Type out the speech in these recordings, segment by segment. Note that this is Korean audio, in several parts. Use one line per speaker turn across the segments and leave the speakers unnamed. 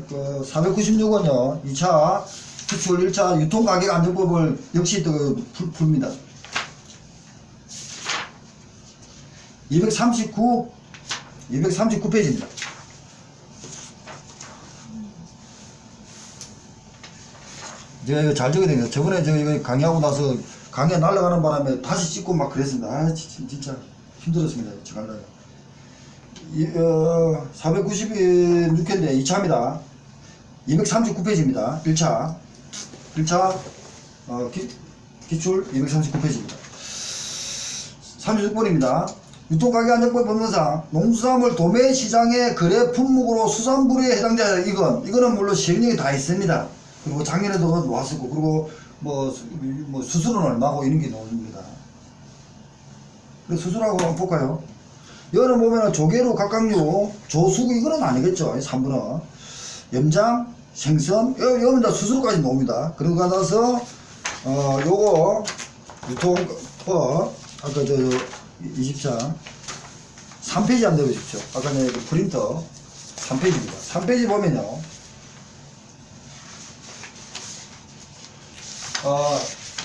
그 496원요. 2차 기출 1차 유통가격 안정법을 역시 또 풉니다. 239페이지입니다. 제가 이거 잘 적어야 됩니다. 저번에 저 이거 강의하고 나서 강의 날아가는 바람에 다시 찍고 막 그랬습니다. 아, 진짜 힘들었습니다. 저 갈라요. 496회인데 2차입니다. 239페이지입니다. 1차 기출 239페이지입니다. 36번입니다. 유통가격 안정법 법령상 농수산물 도매시장의 거래 품목으로 수산물에 해당되는 이거는 물론 시행령이 다 있습니다. 그리고 작년에도 나왔었고, 그리고 뭐 수수료는 얼마고 이런 게 나옵니다. 수수료하고 한번 볼까요? 이거는 보면은 조개로 각각류, 조수구 이거는 아니겠죠. 3번은 염장, 생선, 여기는 다 수수료까지 나옵니다. 그러고 나서 요거 유통법 아까 저 20장 3페이지 한번 내보십시오. 아까 그 프린터 3페이지입니다. 3페이지 보면요.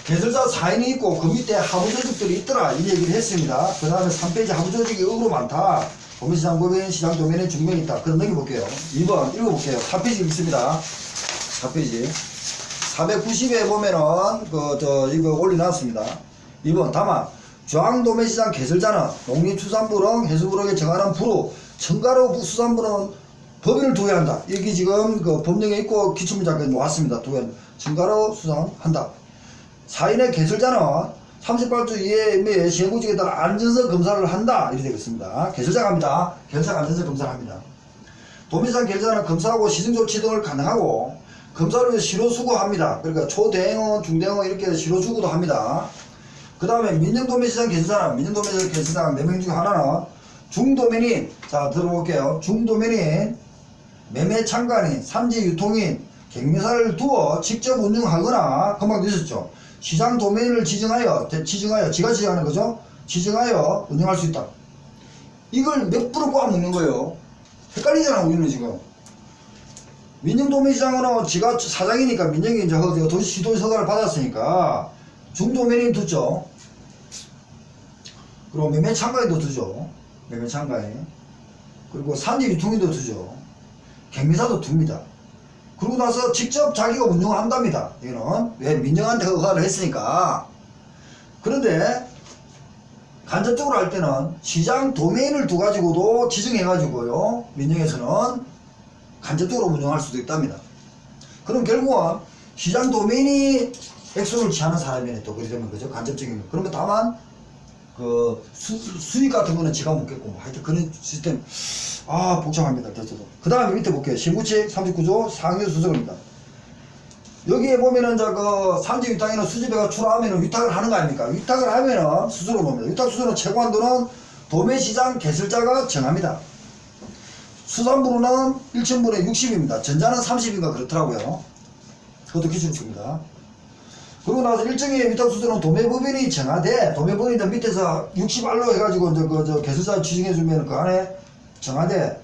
개설자 4인이 있고 그 밑에 하부조직들이 있더라 이 얘기를 했습니다. 그 다음에 3페이지 하부조직이 의외로 많다. 도매시장, 법인, 시장, 도매는 중명이 있다. 그럼 넘겨볼게요. 2번 읽어볼게요. 4페이지 읽습니다. 4페이지 490에 보면은 이거 올려놨습니다. 2번 다만 중앙도매시장 개설자는 농림수산부랑 해수부록에 정하는 부로 첨가로 수산부는 법인을 두어야 한다. 여기 지금 그 법령에 있고 기출문자까지 놓았습니다. 첨가로 수산한다. 4인의 개설자는 38주 이내에 시행구직에 따라 안전성 검사를 한다. 이렇게 되겠습니다. 개설자가 합니다. 개설자가 안전성 검사를 합니다. 도매시장 개설자는 검사하고 시승조치 등을 가능하고 검사를 위해 실효수거합니다. 그러니까 초대행원, 중대행원 이렇게 실효수거도 합니다. 그 다음에 민영도매시장 개설자는 민영도매시장 개설자 4명 중 하나는 중도매인, 자 들어볼게요. 중도매인, 매매창관인, 산지유통인, 갱매사를 두어 직접 운영하거나 금방 되셨죠. 시장 도메인을 지정하여 지가 지정하는 거죠. 지정하여 운영할 수 있다. 이걸 몇 프로 꽉 넣는 거예요. 헷갈리잖아 우리는 지금. 민영도매시장은 지가 사장이니까 민영이 이제 도시 허가를 받았으니까 중도매인 두죠. 그리고 매매창관인도 두죠. 매매창관인. 그리고 산지유통인도 두죠. 갱매사도 둡니다. 그러고 나서 직접 자기가 운영을 한답니다. 이거는 왜 민영한테 허가를 했으니까. 그런데 간접적으로 할 때는 시장 도메인을 두 가지고도 지정해 가지고요 민영에서는 간접적으로 운영할 수도 있답니다. 그럼 결국은 시장 도메인이 액수를 취하는 사람이네. 또 그렇게 되면 그죠. 간접적인 거. 그러면 다만 그 수익 같은 거는 지가 먹겠고 뭐 하여튼 그런 시스템. 복잡합니다. 그 다음에 밑에 볼게요. 신구칙 39조 상류 수석입니다. 여기에 보면은 그 산지 위탁에는 수지배가 출하하면은 위탁을 하는 거 아닙니까? 위탁을 하면은 수수료 봅니다. 위탁 수수료 최고 한도는 도매시장 개설자가 정합니다. 수산부로는 1층분에 60입니다. 전자는 30인가 그렇더라고요. 그것도 기준입니다. 그러고 나서 일정의 위탁 수수료는 도매법인이 정하되 도매법인이 밑에서 60알로 해가지고 저 개설자 지정해주면 그 안에 정하되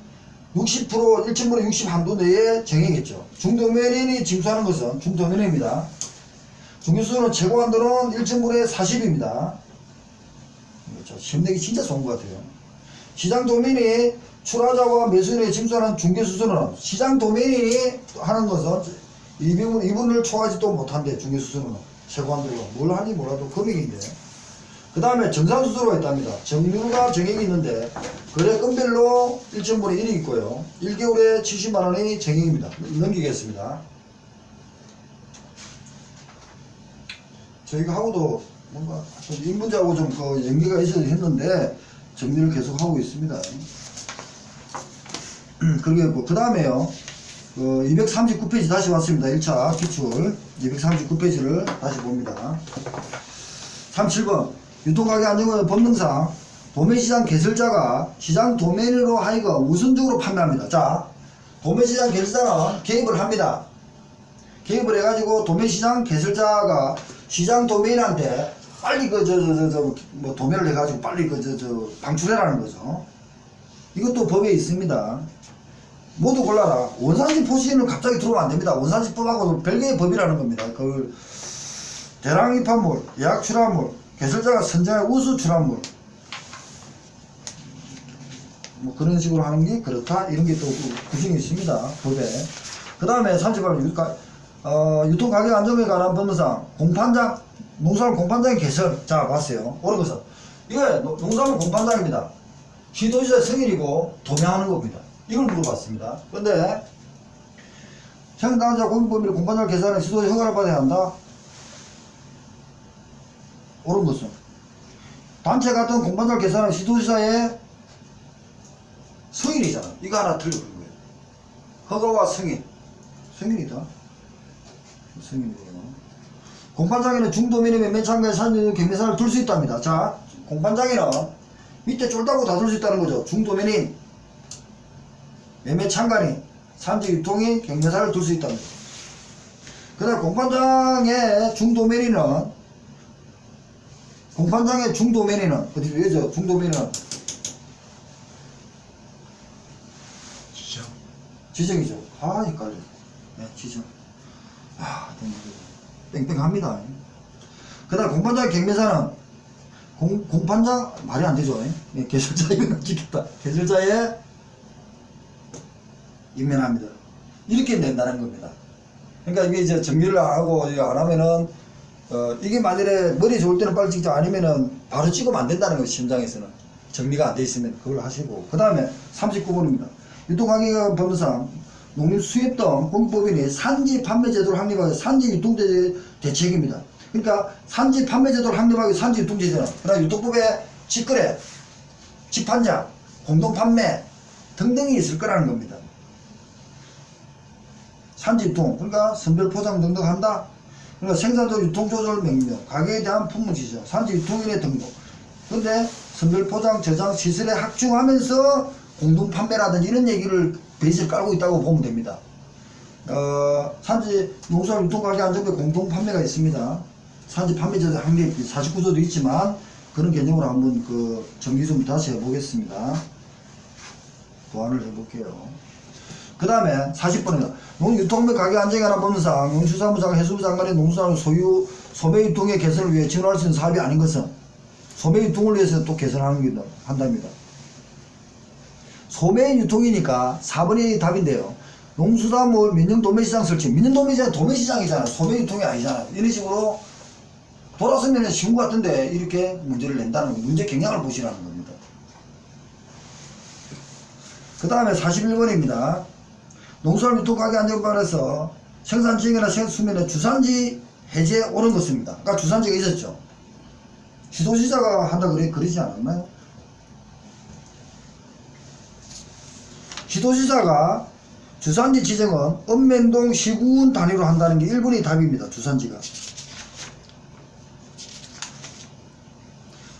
60% 1층분의 60 한도 내에 정해겠죠. 중도매인이 징수하는 것은 중도매인입니다. 중개수수료는 최고 한도는 1층분의 40입니다. 그렇죠. 시험 내기 진짜 좋은 것 같아요. 시장 도매인이 출하자와 매수인에게 징수하는 중개수수료는 시장 도매인이 하는 것은 2분을 초과하지도 못한대. 중개수수료는 최고 한도가 뭘 하는지 몰라도 금액인데. 그 다음에 정산수수료가 있답니다. 정류가 정액이 있는데 거래 건별로 1.분의 1이 있고요. 1개월에 70만원이 정액입니다. 넘기겠습니다. 저희가 하고도 뭔가 이 문제하고 좀 그 연계가 있어야 했는데 정리를 계속 하고 있습니다. 그리고 그 다음에요. 239페이지 다시 왔습니다. 1차 기출 239페이지를 다시 봅니다. 37번 유통가격 안정법 법령상 도매시장 개설자가 시장 도매인으로 하여금 우선적으로 판매합니다. 자, 도매시장 개설자는 개입을 합니다. 개입을 해가지고 도매시장 개설자가 시장 도매인한테 빨리 뭐 도매를 해가지고 빨리 방출해라는 거죠. 이것도 법에 있습니다. 모두 골라라. 원산지 포시는 갑자기 들어오면 안 됩니다. 원산지법하고 별개의 법이라는 겁니다. 그 대량 입합물, 예약 출합물, 개설자가 선정한 우수 출합물, 뭐 그런 식으로 하는 게 그렇다. 이런 게 또 구성이 있습니다. 법에. 그 다음에 38번 유통가격 안정에 관한 법무상 공판장, 농산물 공판장의 개설. 자, 봤어요. 옳은 것은 이게 농산물 공판장입니다. 시도지사 승인이고 도명하는 겁니다. 이걸 물어봤습니다. 근데 생산자 공익법인의 공판장을 개설하는 시도지 허가를 받아야 한다. 옳은 것은 단체 같은 공판장을 개설하는 시도지사의 승인이잖아. 이거 하나 틀려버린 거예요. 허가와 승인이다. 승인이에요. 공판장에는 중도면의 매매 참가에 산지 경매사를 둘 수 있답니다. 자, 공판장에는 밑에 쫄다고 다 둘 수 있다는 거죠. 중도면인 매매 참관인 산지 유통인 경매사를 둘 수 있답니다. 그 다음 공판장의 중도면인은 어디 왜죠? 중도면인은 지정이죠. 아, 헷갈려. 네, 지정. 아, 뺑뺑합니다. 그 다음 공판장의 경매사는 공판장 말이 안 되죠. 네, 개설자 이거 찍겠다. 개설자에 임면합니다. 이렇게 낸다는 겁니다. 그러니까 이게 이제 정리를 하고 안 하면은 이게 만일에 머리 좋을 때는 빨리 찍자 아니면은 바로 찍으면 안 된다는 거예요. 시험장에서는 정리가 안 돼 있으면 그걸 하시고. 그 다음에 39번입니다. 유통가격 법무상 농림수입 등 공법인이 산지 판매 제도를 확립하기 산지 유통제 대책입니다. 그러니까 산지 판매 제도를 확립하기 산지 유통제잖아. 그다음 유통법에 직거래, 직판장, 공동판매 등등이 있을 거라는 겁니다. 산지 유통, 그러니까 선별 포장 등등 한다. 그러니까 생산도 유통 조절 명령, 가격에 대한 품목 지정, 산지 유통인의 등록. 근데 선별 포장 저장 시설에 합중하면서 공동 판매라든지 이런 얘기를 베이스를 깔고 있다고 보면 됩니다. 산지 농수산물 유통가격 안정에 공동 판매가 있습니다. 산지 판매제도 확립 49조도 있지만 그런 개념으로 한번 그 정리 좀 다시 해보겠습니다. 보완을 해볼게요. 그 다음에 40번입니다. 농유통매 가격 안정에 관한 법무상 농수산부 장관, 해수부 장관의 농수산물 소유 소매 유통의 개선을 위해 지원할 수 있는 사업이 아닌 것은 소매 유통을 위해서 또 개선하는 한답니다. 소매 유통이니까 4번이 답인데요. 농수산물 민영 도매시장 설치. 민영 도매시장 도매시장이잖아. 소매 유통이 아니잖아. 이런 식으로 돌아서면 쉬운 것 같은데 이렇게 문제를 낸다는 문제 경향을 보시라는 겁니다. 그 다음에 41번입니다. 농수산물 유통 가격 안정반에서 생산지역이나 수면에 주산지 해제 옳은 것입니다. 아까 주산지가 있었죠. 시도지사가 한다 그러지 않았나요? 시도지사가 주산지 지정은 읍면동 시군 단위로 한다는 게 1번이 답입니다. 주산지가.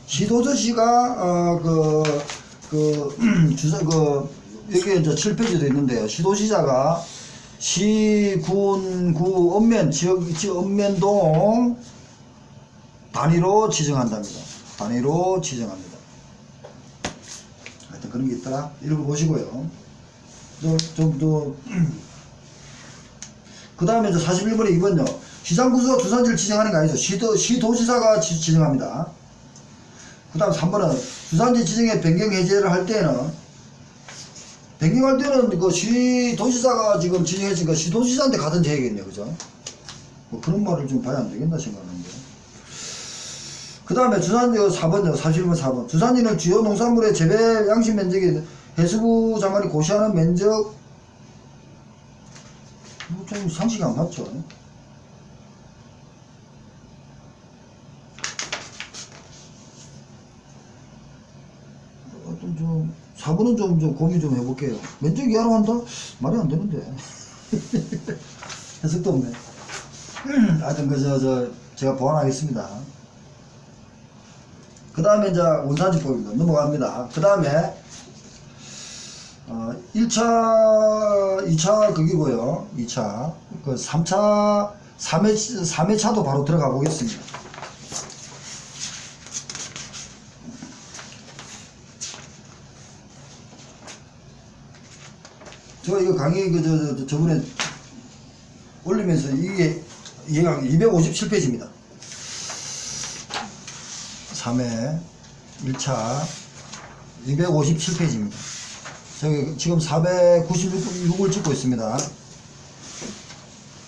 시도지사가 여기에 이제 7페이지도 있는데요. 시도지사가 시, 군, 구, 읍면, 지역, 읍면동 단위로 지정한답니다. 단위로 지정합니다. 하여튼 그런 게 있다. 읽어보시고요. 그 다음에 이제 41번에 2번요. 시장구수가 주산지를 지정하는 게 아니죠. 시도지사가 지정합니다. 그 다음 3번은 주산지 지정의 변경 해제를 할 때는 그 시도지사가 지금 지정했으니까 시도지사한테 가든지 해야겠네요. 그죠? 뭐 그런 말을 좀 봐야 안 되겠나 생각하는데. 그 다음에 주산지 4번요. 41번 4번. 주산지는 주요 농산물의 재배 양식 면적이 해수부 장관이 고시하는 면적, 좀 상식이 안 맞죠? 좀 4번은 좀 고민 좀 해볼게요. 면적 이하로 한다? 말이 안 되는데. 해석도 없네. 하여튼 제가 보완하겠습니다. 그 다음에 이제 원산지법입니다. 넘어갑니다. 그 다음에 1차, 2차 그기고요. 2차. 그 3차, 3회차도 바로 들어가 보겠습니다. 저 이거 강의 저번에 올리면서 이게 얘가 257페이지입니다. 3회 1차 257페이지입니다. 저기 지금 496을 찍고 있습니다.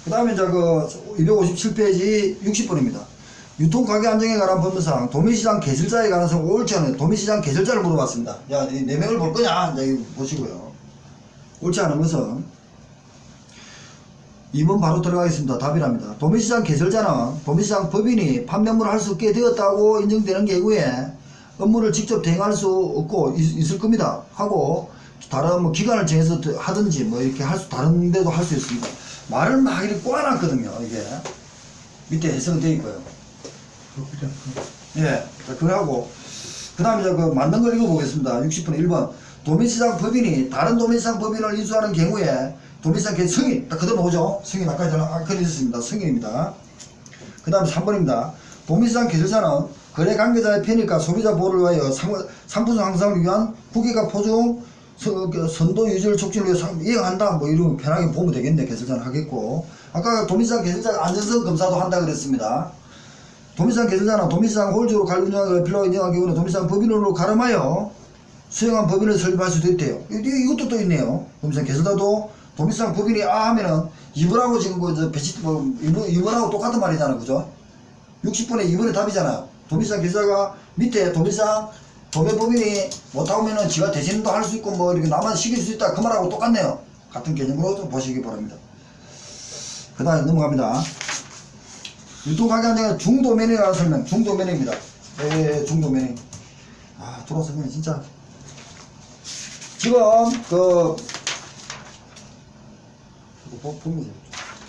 그 다음에 이제 그 257페이지 60번입니다. 유통가격 안정에 관한 법률상 도매시장 개설자에 관해서 옳지 않은 도매시장 개설자를 물어봤습니다. 야, 네 명을 볼 거냐? 이제 이거 보시고요. 옳지 않은 것은 2번 바로 들어가겠습니다. 답이랍니다. 도매시장 개설자는 도매시장 법인이 판매물을 할 수 있게 되었다고 인정되는 경우에 업무를 직접 대행할 수 없고 있을 겁니다. 하고 다른 뭐 기간을 정해서 하든지 뭐 이렇게 다른 데도 할 수 있습니다. 말을 막 이렇게 꼬아놨거든요. 이게 밑에 해석은 되어 있고요. 예, 그러고 그 다음에 그 맞는 걸 읽어보겠습니다. 60분 1번 도매시장 법인이 다른 도매시장 법인을 인수하는 경우에 도매시장 승인 딱 그대로 나오죠. 승인 아까 전에 그렸습니다. 승인입니다. 그 다음에 3번입니다. 도매시장 개설자는 거래 관계자의 편익과 소비자 보호를 위하여 상품 향상을 위한 후기가 포중 선도 유지를 촉진을 위해서 이행한다. 뭐 이러면 편하게 보면 되겠네. 개설자는 하겠고 아까 도매시장 개설자가 안전성 검사도 한다 그랬습니다. 도매시장 개설자는 도매시장 홀주로 관리 운영을 필요하게 인정한 경우는 도매시장 법인으로 가름하여 수행한 법인을 설립할 수도 있대요. 이것도 또 있네요. 도매시장 개설자도 도매시장 법인이 하면은 2번하고 지금 배치 2번하고 똑같은 말이잖아요. 그죠? 60번에 2번의 답이잖아요. 도매시장 개설자가 밑에 도매시장 도매법인이 못하면은 지가 대신도 할 수 있고 뭐 이렇게 남한테 시킬 수 있다 그 말하고 똑같네요. 같은 개념으로 좀 보시기 바랍니다. 그 다음에 넘어갑니다. 유통가격 안정은 중도매매라는 설명. 중도매매입니다. 예, 중도매매. 돌아서면 진짜 지금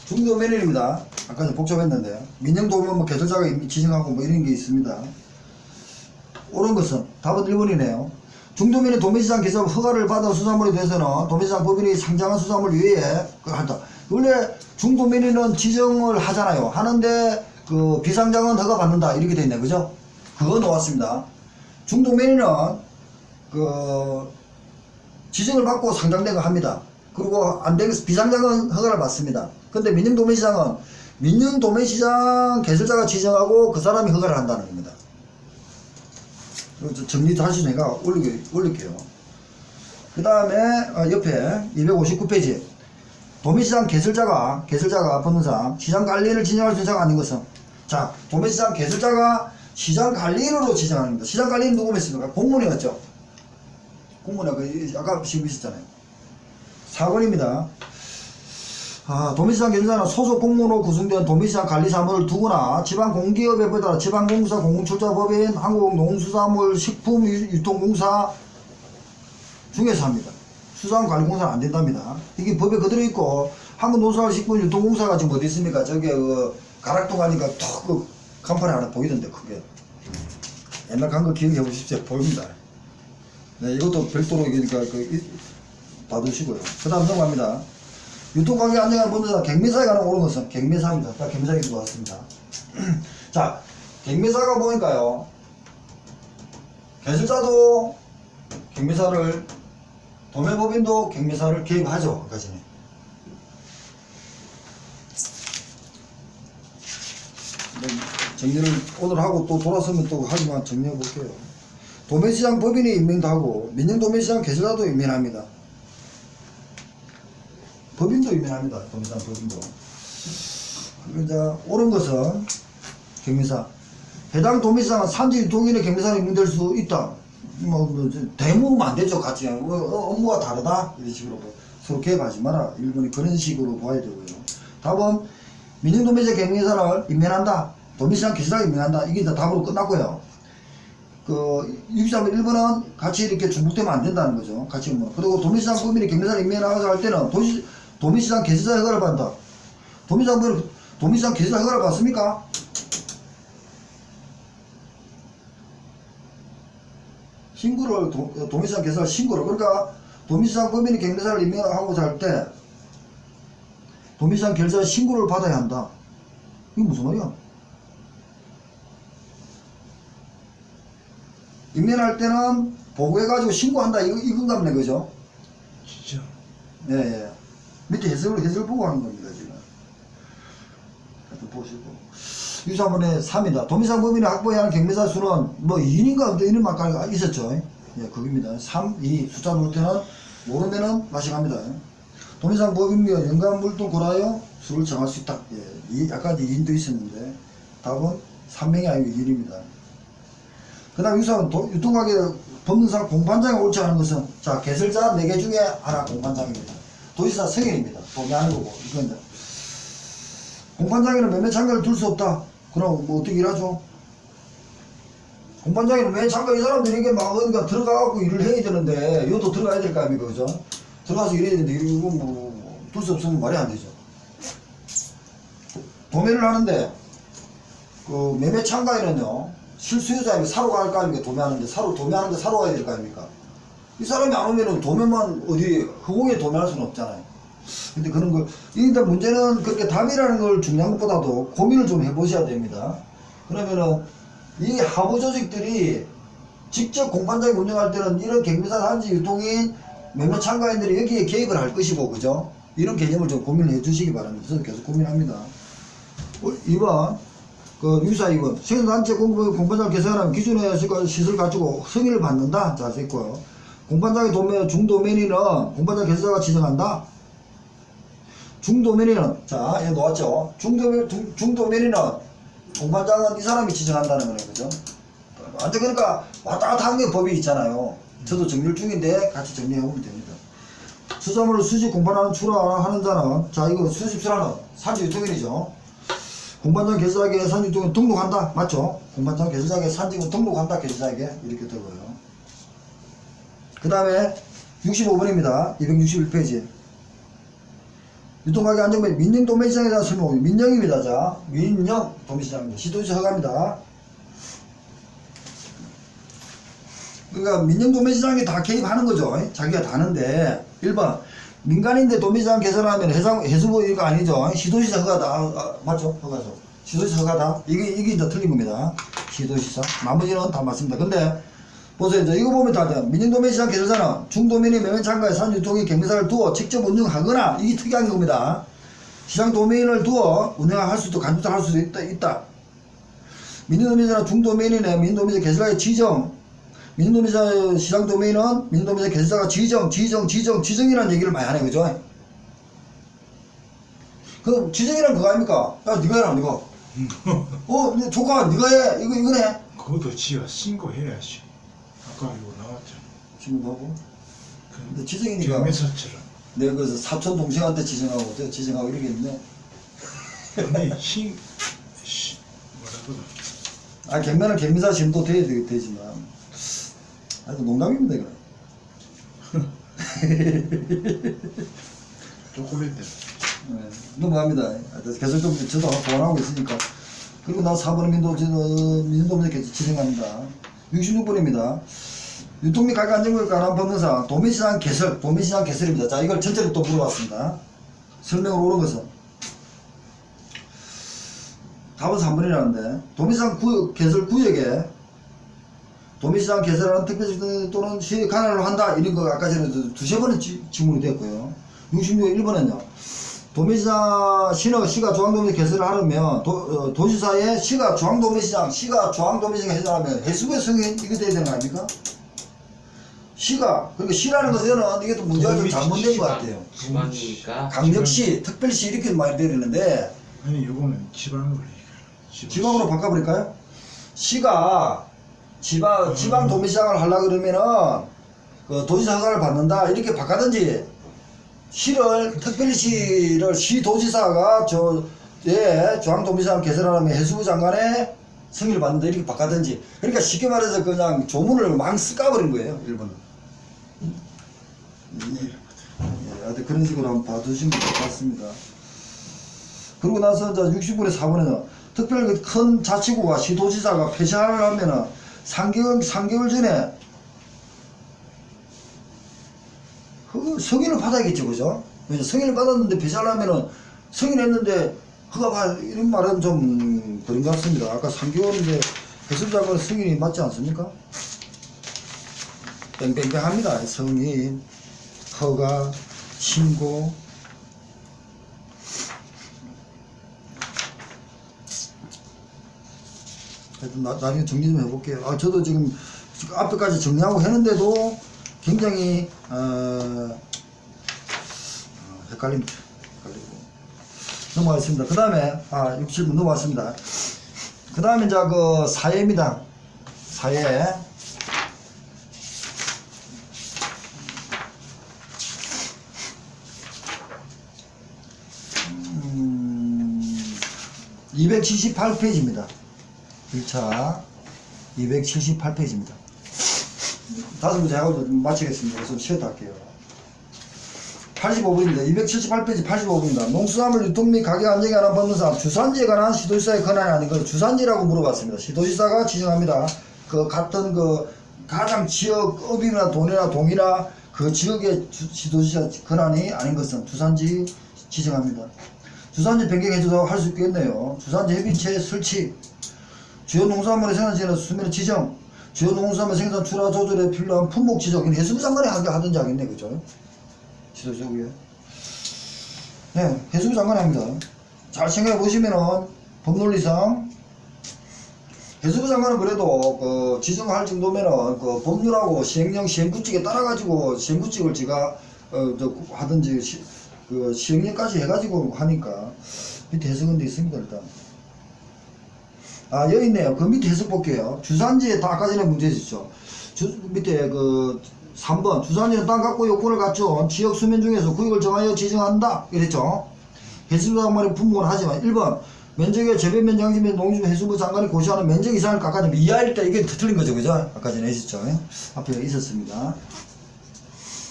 중도매매입니다. 아까 복잡했는데요. 민영도면 뭐 개설자가 지정하고 뭐 이런 게 있습니다. 옳은 것은 답은 1번이네요. 중도매매 도매시장 개설 허가를 받은 수산물에 대해서는 도매시장 법인이 상장한 수산물 위에 한다. 원래 중도매매는 지정을 하잖아요. 하는데 그 비상장은 허가 받는다 이렇게 돼 있네. 그죠? 그거 나왔습니다. 중도매매는 그 지정을 받고 상장된 거 합니다. 그리고 안 되겠어 비상장은 허가를 받습니다. 근데 민영도매시장은 민영도매시장 개설자가 지정하고 그 사람이 허가를 한다는 겁니다. 정리 다시 내가 올릴게요. 그 다음에 옆에 259페이지 도매시장 개설자가 법률상 시장관리인을 지정할 수 있는 아닌 것은 자 도매시장 개설자가 시장관리인으로 지정하는 겁니다. 시장관리인 누구 있습니까? 공무원이었죠. 공무원이 아까 시험 있었잖아요. 4번입니다. 도매시장 개설자는 소속 공무원으로 구성된 도매시장 관리사무를 두거나 지방공기업에 따라 지방공사 공공출자법인 한국농수산물 식품유통공사 중에서 합니다. 수산관리공사는 안 된답니다. 이게 법에 그대로 있고 한국농수산물 식품유통공사가 지금 어디 있습니까? 저기 가락동 가니까 턱 간판에 하나 보이던데 크게. 옛날 간 거 기억해 보십시오. 보입니다. 네, 이것도 별도로 그러니까 봐두시고요. 그 다음 넘어갑니다. 유통가격 안정을 본다. 객매사에 관한 옳은 것은 객매사입니다. 딱 객매사에 들어왔습니다. 자, 객매사가 보니까요. 개설자도 객매사를 도매법인도 객매사를 개입하죠. 아까 전에. 정리를 오늘 하고 또 돌아서면 또 하지만 정리해 볼게요. 도매시장 법인이 임명도 하고 민영도매시장 개설자도 임명합니다. 법인도 임명합니다. 도매시장 법인도. 그리고 이제 옳은 것은 객매사. 해당 도매시장은 산지 유통인의 객매사로 임명될 수 있다. 대무면 안 되죠. 같이 업무가 다르다 이런 식으로 서로 개입하지 마라. 일본이 그런 식으로 봐야 되고요. 답은 민영도매시장 객매사를 임명한다. 도매시장 개설자가 임명한다. 이게 다 답으로 끝났고요. 그 63번 1번은 같이 이렇게 중복되면 안 된다는 거죠. 같이 뭐. 그리고 도매시장 법인이 객매사를 임명하고자 할 때는 도매시장 개설자 허가를 받는다. 도매시장 개설자 허가를 받습니까? 신고를 도매시장 개설 신고를 그러니까 도매시장 법인이 객매사를 임명하고자 할 때 도매시장 개설자 신고를 받아야 한다. 이게 무슨 말이야? 임명할 때는 보고해가지고 신고한다 이건가 보네. 그죠?
진짜.
예, 예. 밑에 해설 보고 하는 겁니다, 지금. 보시고. 유사문의 3이다. 도민상 범인이 확보해야 하는 경매사 수는 뭐 2인인가 2인만 있었죠. 예, 그겁니다. 3, 2. 숫자 놓을 때는 모르면은 다시 갑니다. 도민상 법인과 연간 물동 고라여 수를 정할 수 있다. 예, 아까 2인도 있었는데 답은 3명이 아니고 2인입니다. 그 다음 유사문 유통가게 법문상 공판장에 옳지 않은 것은 자 개설자 4개 중에 하나 공판장입니다. 도지사 승인입니다. 동의하는 거고 이건 이제 공판장에는 매매 참가를 둘 수 없다. 그럼 뭐 어떻게 일하죠? 공판장에는 매매 참가 이 사람들이 이게 막 어딘가 들어가갖고 일을 해야 되는데 이것도 들어가야 될 거 아닙니까, 그죠? 들어가서 일해야 되는데 이거 뭐 둘 수 없으면 말이 안 되죠. 도매를 하는데 그 매매 참가에는요 실수요자에게 사러 갈 거 아닙니까? 도매하는데 도매하는데 사러 가야 될 거 아닙니까? 이 사람이 안 오면은 도매만 어디 허공에 도매할 수는 없잖아요. 근데 그런 걸, 일단 문제는 그렇게 답이라는 걸 중요한 것보다도 고민을 좀 해보셔야 됩니다. 그러면은 이 하부 조직들이 직접 공판장에 운영할 때는 이런 경매사 산지 유통인 매매 참가인들이 여기에 개입을 할 것이고, 그죠? 이런 개념을 좀 고민을 해 주시기 바랍니다. 저는 계속 고민합니다. 2번, 유사 2번. 생산단체 공판장 개설하면 기준의 시설 갖추고 승인을 받는다. 자, 됐고요. 공판장의 중도매니는 공판장 개설자가 지정한다. 중도매니는, 자, 얘 놓았죠. 중도매니는 공판장은 이 사람이 지정한다는 거네요. 그죠? 완전 그러니까 왔다 갔다 하는 게 법이 있잖아요. 저도 정렬 중인데 같이 정리해보면 됩니다. 수자물을 수집 공판하는 출하하는 자는, 자, 이거 수집수라는 산지 유통인이죠. 공판장 개설자에게 산지 유통인 등록한다. 맞죠? 공판장 개설자에게 산지는 등록한다. 개설자에게. 이렇게 되고요. 그 다음에 65번입니다. 261페이지. 유통가게 안정매 민영 도매시장에 대한 설명. 민영입니다. 자, 민영 도매시장입니다. 시도지 허가입니다. 그러니까 민영 도매시장에 다 개입하는 거죠. 자기가 다 하는데 1번 민간인데 도매시장 개설하면 해수부 이거 아니죠. 시도지사 허가다. 맞죠? 허가죠. 시도지사 허가다. 이게 이제 틀린 겁니다. 시도지사. 나머지는 다 맞습니다. 근데 보세요. 이거 보면 다 돼요. 민영도매시장 개설자는 중도매니 매매 참가에 산유통인 경매사를 두어 직접 운영하거나, 이게 특이한 겁니다. 시장 도매인을 두어 운영할 수도 간주를 할 수도 있다. 민영도매시장 중도매니네 민영도매시장 개설자의 지정. 민영도매시장 시장 도매인은 민영도매시장 개설자가 지정이라는 얘기를 많이 하네, 그죠? 그 지정이란 그거 아닙니까? 야, 니가 해라, 니가. 네 조카, 니가 해. 이거네.
그것도 지가 신고해야지. 아까 이거 나왔죠.
지금 뭐고? 근데 지정이니까.
경매사처럼.
내가 그래서 사촌 동생한테 지정하고, 저 지정하고 이렇게 있네.
근데 뭐라고?
경매는 경매사 심도 되지만. 하여튼 농담입니다, 이거.
초콜릿들.
네, 넘어갑니다. 계속 좀 저도 보완하고 있으니까. 그리고 나 4번은 민도문제 진행합니다. 66번입니다. 유통 및 가격 안정을 관한 법령상 도매시장 개설입니다. 자, 이걸 전체로 또 물어봤습니다. 설명으로 오른 것은 답은 3번이라는데, 도매시장 개설 구역에 도매시장 개설하는 특별시 또는 시의 관할로 한다. 이런 거 아까 전에 두세 번은 질문이 됐고요. 66, 1번은요. 시가 중앙도매시장 개설을 하려면 도지사에 시가 중앙도매시장 개설하면 해수부의 승인 이거 돼야 되는 거 아닙니까? 그러니까 시라는 것은 이게 또 문제가 좀 잘못된 것 같아요.
지방이니까
강력시, 특별시 이렇게 많이 내리는데,
아니 이거는 지방으로
지방으로 바꿔버릴까요? 시가 지방 도매시장을 하려고 그러면은 그 도지사 허가를 받는다 이렇게 바꿔든지, 특별시를 시도지사가 중앙도매시장 개설하려면 해수부 장관의 승인을 받는다 이렇게 바꿔든지. 그러니까 쉽게 말해서 그냥 조문을 막 쓱까버린 거예요, 1번은. 하여튼 그런 식으로 한번 봐두시면 될 것 같습니다. 그러고 나서 이제 60분의 4번에는 특별히 큰 자치구가 시도지사가 폐쇄를 하면은 3개월 전에 승인을 받아야겠죠, 그죠? 승인을 받았는데 폐쇄를 하면은 승인했는데 이런 말은 좀 그런 것 같습니다. 아까 3개월인데 해설자가 승인이 맞지 않습니까? 뺑뺑뺑합니다. 승인, 허가, 신고, 하여튼 나중에 정리 좀 해볼게요. 저도 지금 앞에까지 정리하고 했는데도 굉장히 헷갈립니다. 넘어가겠습니다. 그 다음에 6, 7분 넘어갔습니다. 그 다음에 이제 그 사회입니다. 사회. 278페이지입니다. 1차 278페이지입니다. 다섯 문제 하고 마치겠습니다. 그래서 쉬었다 할게요. 85분입니다. 278페이지 85분입니다. 농수산물 유통 및 가격 안정에 관한 법률상 주산지에 관한 시도지사의 권한이 아닌 걸 주산지라고 물어봤습니다. 시도지사가 지정합니다. 그 같은 그 가장 지역 업이나 돈이나 동이나 그 지역의 시도지사 권한이 아닌 것은 주산지 지정합니다. 주산지 변경해줘도 할 수 있겠네요. 주산지 협의체 설치, 주요 농수산물의 생산지에는 수면의 지정, 주요 농수산물 생산 출하 조절에 필요한 품목 지정, 해수부 장관이 하든지 하겠네, 그죠? 지도지사 위에. 네, 해수부 장관이 합니다. 잘 생각해 보시면은 법논리상 해수부 장관은 그래도 그 지정할 정도면은 그 법률하고 시행령 시행구칙에 따라 가지고 시행구칙을 제가 하든지 그 시행령까지 해가지고 하니까 밑에 해석은 돼 있습니다. 일단 여기 있네요. 그 밑에 해석 볼게요. 주산지에 다 아까 전에 문제 있었죠. 밑에 그 3번 주산지는 땅 갖고 요건을 갖춘 지역 수면 중에서 구역을 정하여 지정한다 이랬죠. 해수부 장관의 품목은 하지만 1번 면적의 재배 면적 양지면 농지부 해수부 장관이 고시하는 면적 이상을 깎아주면 이하일 때 이게 틀린 거죠, 그죠? 아까 전에 했었죠. 앞에 있었습니다.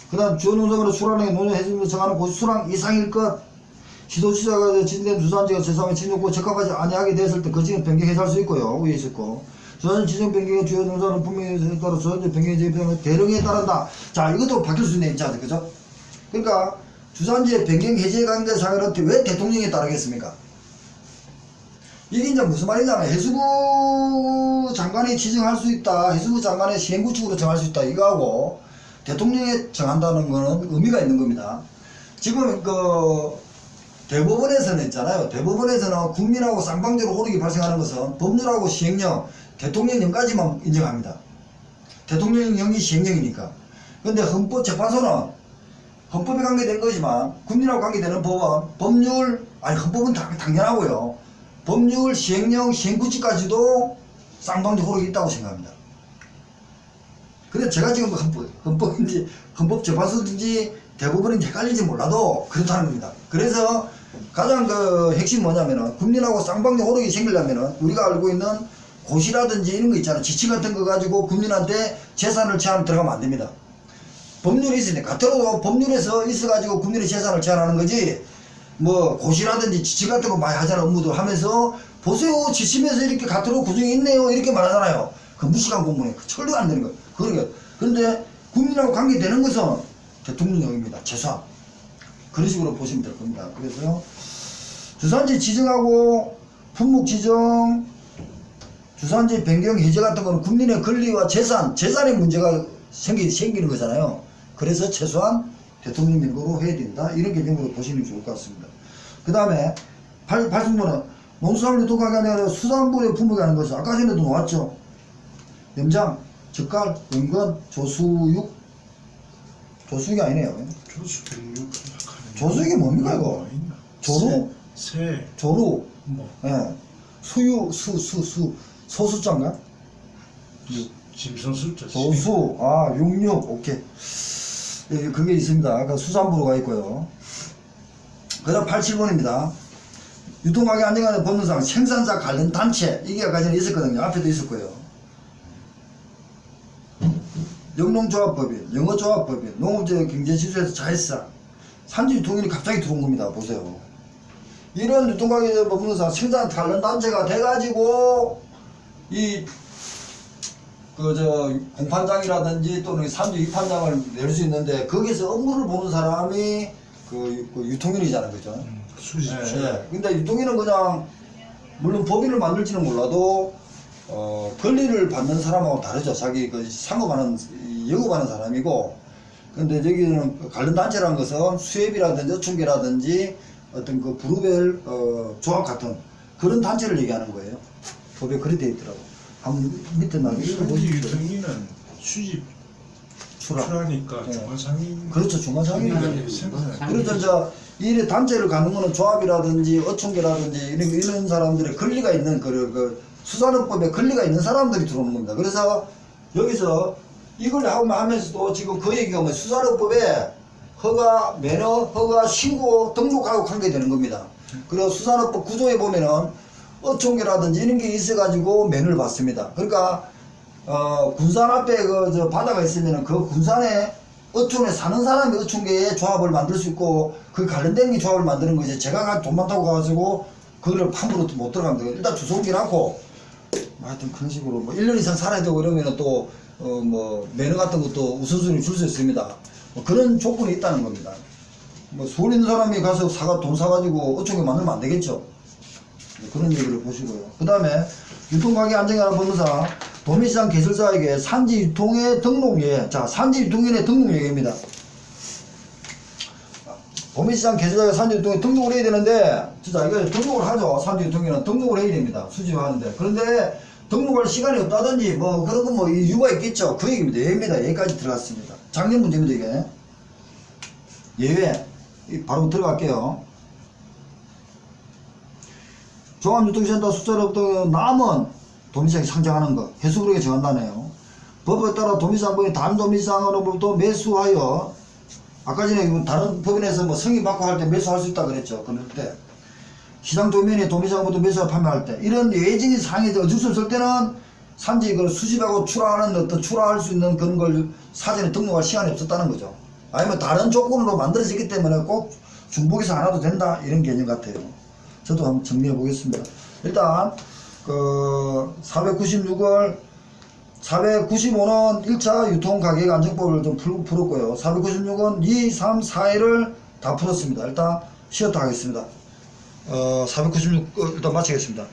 그 다음 주요 농산물의 수량에 농협 해수부 정하는 고시 수량 이상일 것. 시도지사가 지정된 주산지가 제3의 침입고 적합하지 아니하게 되었을 때 그 지역 변경해서 할 수 있고요. 위에 있었고. 주산지 지정 변경의 주요 농산물 품목에 따라 주산지 변경의 제표는 대령에 따른다. 자, 이것도 바뀔 수 있는 있잖아요, 그죠? 그러니까 주산지의 변경 해제에 관계된 사항은 왜 대통령에 따르겠습니까? 이게 이제 무슨 말이냐면 해수부 장관이 지정할 수 있다, 해수부 장관의 시행구칙으로 정할 수 있다 이거하고 대통령이 정한다는 거는 의미가 있는 겁니다. 지금 그 대법원에서는 있잖아요. 대법원에서는 국민하고 쌍방적으로 호르기 발생하는 것은 법률하고 시행령, 대통령령까지만 인정합니다. 대통령령이 시행령이니까. 근데 헌법재판소는 헌법에 관계된 거지만 국민하고 관계되는 법은 법률, 헌법은 당연하고요. 법률, 시행령, 시행구칙까지도 쌍방적 호르기 있다고 생각합니다. 근데 제가 지금 헌법인지 헌법재판소인지 대부분인지 헷갈리지 몰라도 그렇다는 겁니다. 그래서 가장 그 핵심 뭐냐면은 국민하고 쌍방적 호르기 생기려면은 우리가 알고 있는 고시라든지 이런 거 있잖아요. 지침 같은 거 가지고 국민한테 재산을 제한 들어가면 안 됩니다. 법률이 있으니까 같은 법률에서 있어가지고 국민의 재산을 제한하는 거지 뭐 고시라든지 지침 같은 거 많이 하잖아요. 업무들 하면서 보세요 지침에서 이렇게 가토로 구정이 있네요 이렇게 말하잖아요. 그 무식한 공무원이 철도 안 되는 거예요. 그러니까 그런데 국민하고 관계되는 것은 대통령령입니다. 최소한 그런 식으로 보시면 될 겁니다. 그래서 주산지 지정하고 품목 지정, 주산지 변경 해제 같은 거는 국민의 권리와 재산의 문제가 생기는 거잖아요. 그래서 최소한 대통령 명부로 해야 된다. 이런 개념으로 보시는 게 좋을 것 같습니다. 그 다음에 8순번은 농수산물 유통가격이 아니라 수산물의 품목이 하는 것은 아까 전에도 나왔죠. 염장, 젓갈, 연근, 조수육, 조수육이 아니네요. 조수육이 뭡니까 이거? 조루?
새.
조루.
뭐.
예. 수유, 소수자인가?
짐승술자.
조수, 육육, 오케이. 예, 그게 있습니다. 그 수산부로가 있고요. 그 다음 87번입니다. 유통가격 안정화의 법률상 생산자 관련 단체, 이게 아까 전에 있었거든요. 앞에도 있었고요. 영농조합법인, 영어조합법인, 농업재 경제지수에서 자회사, 산지유통인이 갑자기 들어온 겁니다. 보세요. 이런 유통가격 법률상 생산 관련 단체가 돼가지고 공판장이라든지 또는 산지 입판장을 낼 수 있는데 거기서 업무를 보는 사람이 그 유통인이잖아요, 그죠?
수집주.
네. 근데 유통인은 그냥 물론 법인을 만들지는 몰라도 권리를 받는 사람하고 다르죠. 자기 그 상업하는 영업하는 사람이고 근데 여기는 관련 단체라는 것은 수협이라든지 어촌계라든지 어떤 그 부류별 조합 같은 그런 단체를 얘기하는 거예요. 법에 그렇게 되어 있더라고. 한번 밑에 나중에
산지
읽어보십시오.
유통기는 수집
출하.
출하니까
네.
중간상인
그렇죠. 중간상인이죠.
생산.
그래서 이제 이 단체를 가는 거는 조합이라든지 어촌계라든지 이런 사람들의 권리가 있는 그 수산업법에 권리가 있는 사람들이 들어오는 겁니다. 그래서 여기서 이걸 하면서도 지금 그 얘기가 뭐 수산업법에 허가, 매너, 허가, 신고, 등록하고 관계 되는 겁니다. 그리고 수산업법 구조에 보면은 어촌계라든지 이런 게 있어가지고 면을 받습니다. 그러니까 군산 앞에 저 바다가 있으면은 그 군산에 어촌에 사는 사람이 어촌계에 조합을 만들 수 있고 그 관련된 게 조합을 만드는 거지. 제가 돈 많다고 가가지고 그거를 함부로 못 들어갑니다. 일단 주소기 낳고 하여튼 그런 식으로 뭐 1년 이상 살아야 되고 이러면은 또 뭐 매너 같은 것도 우선순위 줄 수 있습니다. 뭐 그런 조건이 있다는 겁니다. 뭐 서울 있는 사람이 가서 돈 사가지고 어촌계 만들면 안 되겠죠. 그런 얘기를 보시고요. 그 다음에 유통가격 안정화를 보면서 도매시장 개설사에게 산지 유통의 등록예, 자 산지 유통인의 등록 얘기입니다. 도매시장 개설사가 산지 유통에 등록을 해야 되는데 진짜 이거 등록을 하죠. 산지 유통인은 등록을 해야 됩니다. 수집하는데 그런데 등록할 시간이 없다든지 뭐 그런 거 뭐 이유가 있겠죠. 그 얘기입니다. 예입니다. 여기까지 들어갔습니다. 작년 문제입니다. 이게 예외 바로 들어갈게요. 종합유통센터 숫자로부터 남은 도매시장이 상장하는 것 해수부력에 정한다네요. 법에 따라 도매시장법인 다른 도매시장으로부터 매수하여 아까 전에 다른 법인에서 뭐 승인받고 할 때 매수할 수 있다 그랬죠. 그때 시장 도면에 도매시장부터 매수하여 판매할 때 이런 예외적인 상황에서 어쩔 수 없을 때는 산지 그 수집하고 출하하는 어떤 출하할 수 있는 그런 걸 사전에 등록할 시간이 없었다는 거죠. 아니면 다른 조건으로 만들어지기 때문에 꼭 중복해서 안 해도 된다 이런 개념 같아요. 저도 한번 정리해 보겠습니다. 일단 그 496을 495는 1차 유통가격 안정법을 좀 풀었고요. 496은 2, 3, 4회를 다 풀었습니다. 일단 쉬었다 하겠습니다. 496 일단 마치겠습니다.